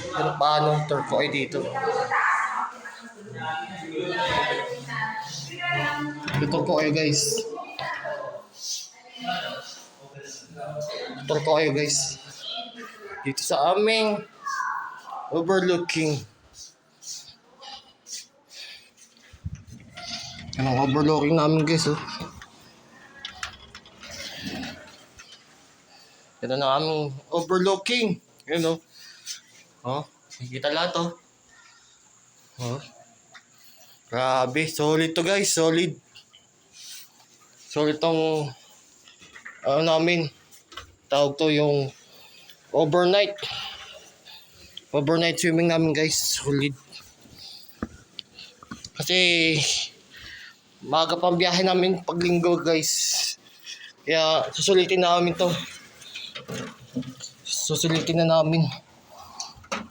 Pero paano tour ko ay dito. Tour ko kayo guys. Tour ko kayo guys. Dito sa aming overlooking. Anong overlooking namin guys oh. Ito na aming overlooking. Yun oh. Oh, nakikita lahat oh. Oh. Grabe, solid to guys, solid. Solid tong namin. Tawag to yung overnight. Overnight swimming namin guys, solid. Kasi maaga pang biyahe namin pag linggo guys. Kaya susulitin namin to. Susulitin na namin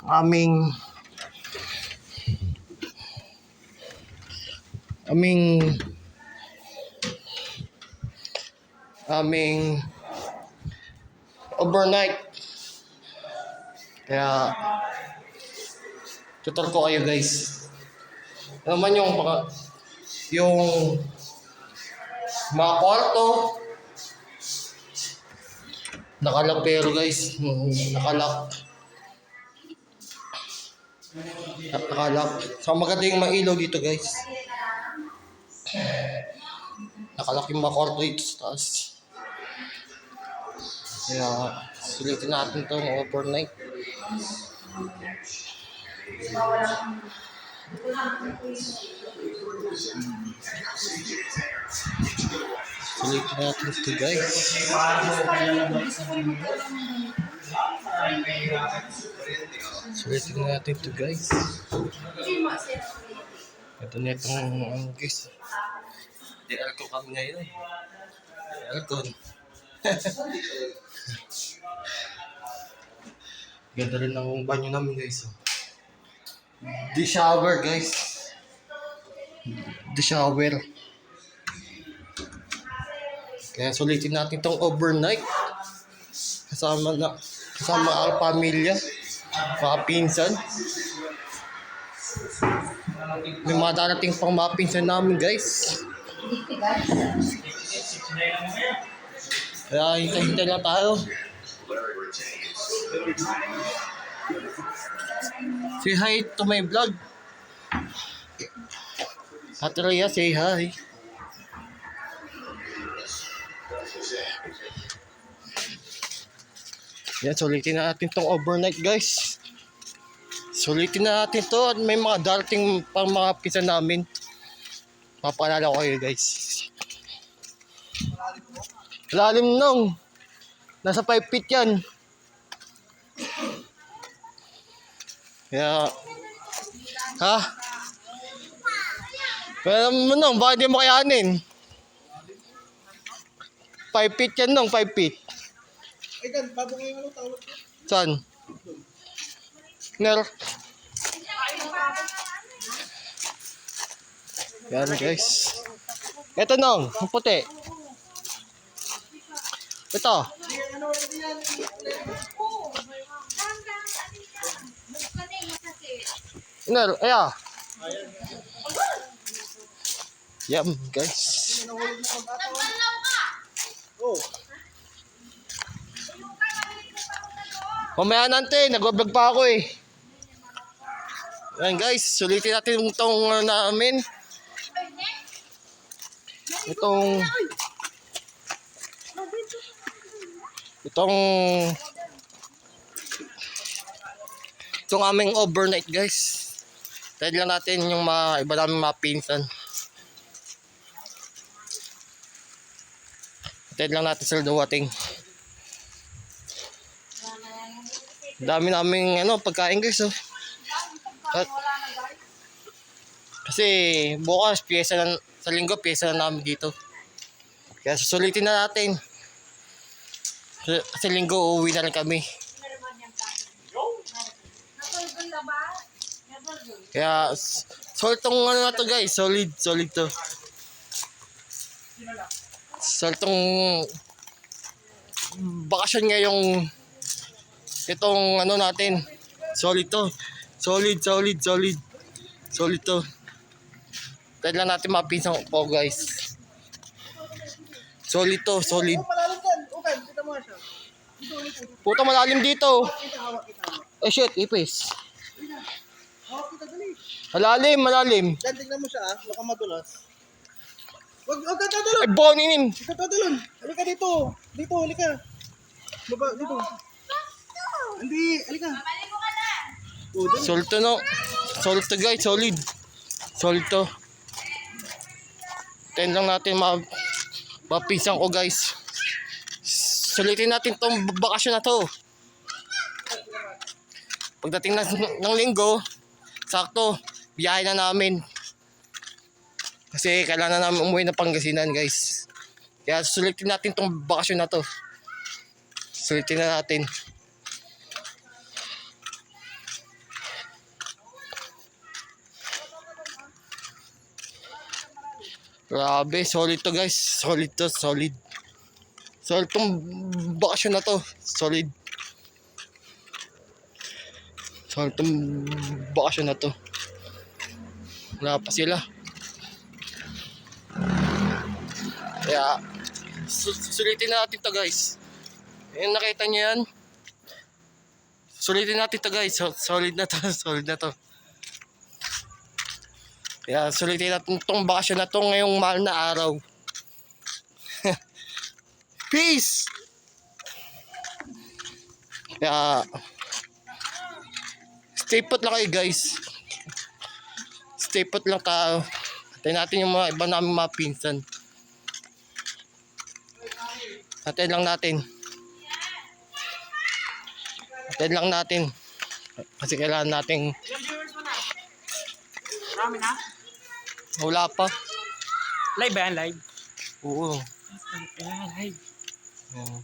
aming overnight. Kaya tutor ko kayo guys. Ano man yung mga kwarto nakalak pero guys, nakalak. So maganda yung mailaw dito guys. Nakalak yung mga kwarto dito sa taas. Kaya sulitin natin itong overnight. Sulitin natin ito guys. Sulitin natin ito guys. Ito na itong guys. DL ko kami ngayon eh. DL ko. Ganda rin ang banyo namin guys. The shower guys. The shower. Kaya sulitin natin itong overnight. Kasama ang pamilya. Mga pinsan. May mga darating pang mga pinsan namin guys. Kaya hintay-hintay lang tayo. Say hi to my vlog. Ate Rhea, say hi. Yan, sulitin na natin tong overnight guys. Sulitin na natin to at may mga darating pang mga pinsan namin. Papaalala ko kayo guys. Lalim nung. Nasa 5 feet yan. Kaya, ha? Pero mo nung, bakit di mo kayanin? 5 feet yan nung, 5 feet. Ay, gan, babong yung ano tawag. Saan? Ner. Yan guys. Ito nung, ang puti. Ito. Ner, aya. Yan guys. Oh. Mamaya nante, nag-vlog pa ako eh. Yan guys, sulitin natin itong namin. Itong aming overnight guys. Try lang natin yung mga iba namin mga pinsan. Try lang natin sila duwating. Dami naming pagkain guys oh. Kasi bukas piyesa na, sa linggo piyesa na namin dito. Kaya susulitin na natin. Kasi linggo uuwi na rin kami. Kaya solid tong na to guys, solid to. Solid tong bakasyon ngayong itong natin Solid to. Solid. Solid to. Kahit lang natin mapinsang po guys. Solid to, solid. Oh, malalim dyan. Okay, kita mo nga siya. Dito. Puta malalim dito. Hawak kita. Eh shit, ipis. Hawak kita, dali. Malalim. Dyan, tignan mo siya baka madulas. Wag ka dadalon. Ay, boninim. Ikaw dadalon. Halika dito. Dito, halika. Baba, dito. Hindi, halika. Oh, dali. Solid to no. Solid to guys, solid. Solid to. Tayo lang natin mapinsang ko guys. Sulitin natin tong bakasyon na to. Pagdating ng linggo, sakto, biyahe na namin. Kasi kailangan namin umuwi ng Pangasinan guys. Kaya sulitin natin tong bakasyon na to. Sulitin na natin. Grabe, solid to guys. Solid to, solid. Solid tong bakasyon na to. Solid. Solid tong bakasyon na to. Wala pa sila. Kaya, sulitin natin to guys. Yung nakita nyo yan. Sulitin natin to guys. Solid na to, solid na to. Kaya sulitin natin tong bakasyon na to ngayong mahal na araw. Peace! Kaya stay put lang kayo guys. Stay put lang tayo. Tayo natin yung mga iba namin mga pinsan. Tayo lang natin. Tayo lang natin. Kasi kailangan nating Ilang viewers mo na? Marami na? wala pa. Live ba yan? Live? Oo. Kailangan live. Oo.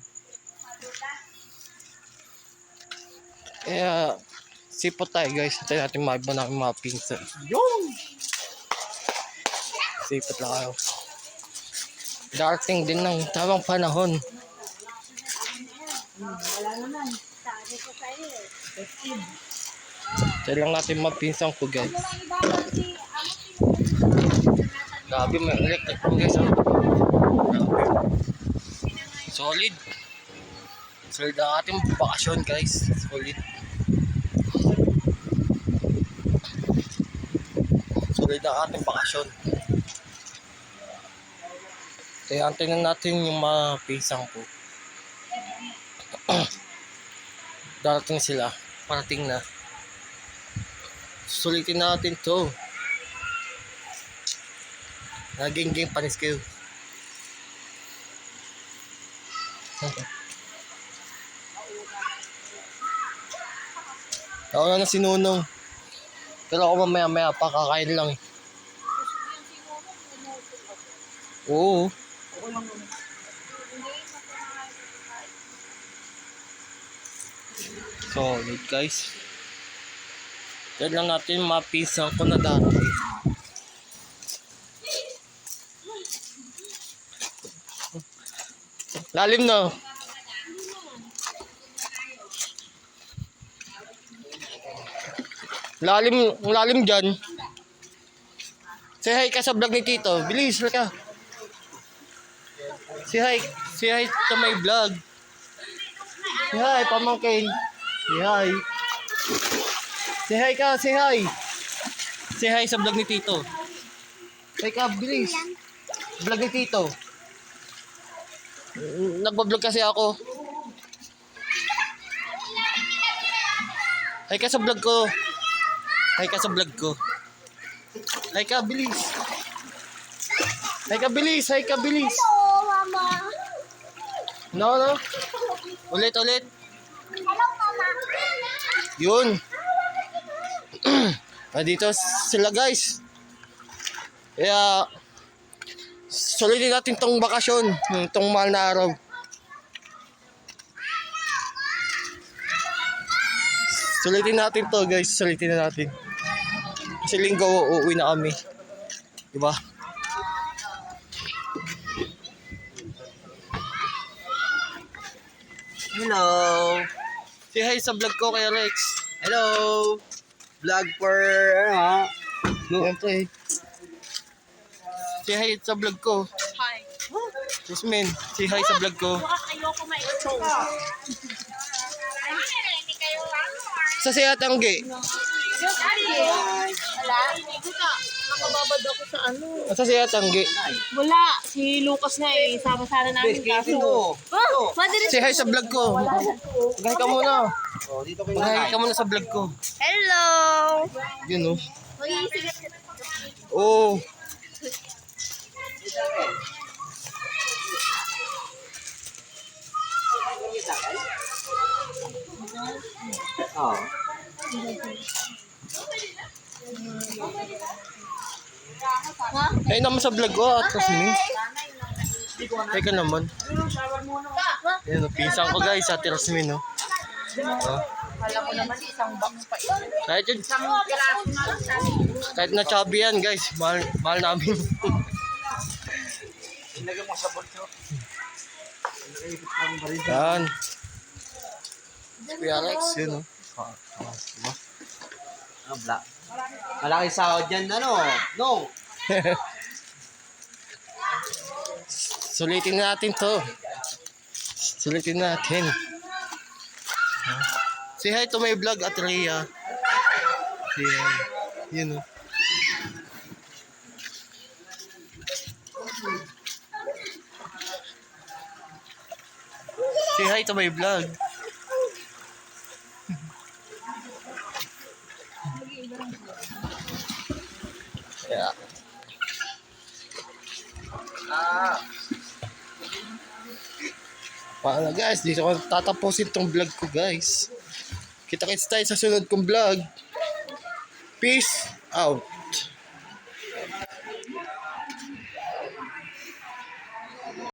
Kaya sipot tayo guys. Tayo natin mga iba namin mga pinsan. Yung! Sipot lang kayo. Darating din ng tamang panahon. Tayo lang natin mapinsan ko guys. Grabe, may electric po guys. Oh. Grabe. Solid. Solid ang ating bakasyon guys. Solid. Solid ang ating bakasyon. Kaya antayin natin yung mga pisang ko. Darating sila. Parating na. Sulitin natin to. Naging panis kayo. Ako na sinunong. Pero ako mamaya pakakain lang eh. Oo. Solid guys. Kaya lang natin mapisang ko na dati. Lalim na. Lalim dyan. Say hi ka sa vlog ni Tito. Bilis ka. Say hi sa my vlog. Say hi, pamangkin. Say hi. Say hi ka, say hi. Say hi sa vlog ni Tito. Say ka, bilis. Vlog ni Tito. Nagbablog kasi ako. Hi ka sa vlog ko. Hi ka sa vlog ko. Hi ka, bilis. Hi ka, bilis. Hi ka, bilis. Hello, Mama. No. Ulit. Hello, Mama. Yun. Dito sila guys. Kaya sulitin natin tong bakasyon, tong mahal na araw. Sulitin natin to guys, sulitin na natin. Kasi linggo uuwi na kami. Diba? Hello. Say hi sa vlog ko kay Rex. Hello! Vlog for, ano, Siyempre. Say hi sa vlog ko. Hi. Jasmine, say hi sa vlog ko. Baka ayoko ma-expose. Hindi kayo Sa si Atangge. Wala. Buka. Nakababad ako sa ano. Sa si Atangge. Wala. Si Lucas nga eh. Sama sana namin kaso. Oh, madilis. Say hi sa vlog ko. Mag-hi ka muna. Oh, dito kayo. Mag-hi ka muna sa vlog ko. Hello. Yun oh. Mag-iisigat. Oh. Oh. Hey naman sa vlog ko at Jasmine. Hey ka naman. Ayan, pinsan ko guys, Ate Jasmine, no? Oh. Kala ko naman isang box pa ito. Kahit yun, Isang klase na lang sabi. kahit na chubby yan guys, mahal namin. Ilagay mo sa bolso. Yan. Kuya Alex, yun, no? Ano, black? Malaki sahod dyan, ano? No! Sulitin natin to. Sulitin natin. Say hi to my vlog at Rhea. Say hi. Yun, no? Say hi to my vlog. Yeah. Paano guys, dito ko tatapusin tong vlog ko guys. Kita-kits tayo sa sunod kong vlog. Peace out.